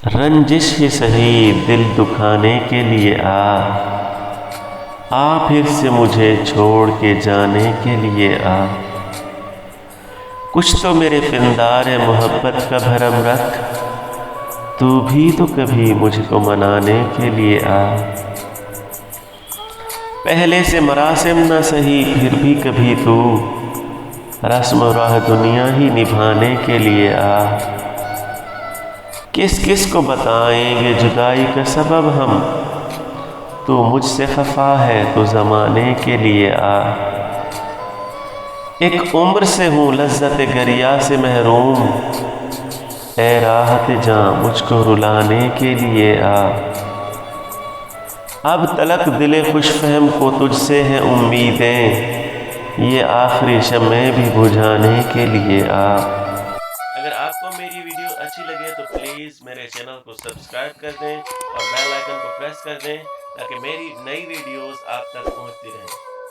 رنجش ہی سہی دل دکھانے کے لیے آ پھر سے مجھے چھوڑ کے جانے کے لیے آ۔ کچھ تو میرے پندار محبت کا بھرم رکھ، تو بھی تو کبھی مجھ کو منانے کے لیے آ۔ پہلے سے مراسم نہ سہی پھر بھی کبھی تو رسم و راہ دنیا ہی نبھانے کے لیے آ۔ کس کس کو بتائیں گے جدائی کا سبب ہم، تو مجھ سے خفا ہے تو زمانے کے لیے آ۔ ایک عمر سے ہوں لذت گریا سے محروم، اے راحت جاں مجھ کو رلانے کے لیے آ۔ اب تلک دل خوش فہم کو تجھ سے ہیں امیدیں، یہ آخری شمع بھی بجھانے کے لیے آ۔ اگر آپ کو میری ویڈیو اچھی لگے تو پلیز میرے چینل کو سبسکرائب کر دیں اور بیل آئیکن کو پریس کر دیں تاکہ میری نئی ویڈیوز آپ تک پہنچتی رہیں۔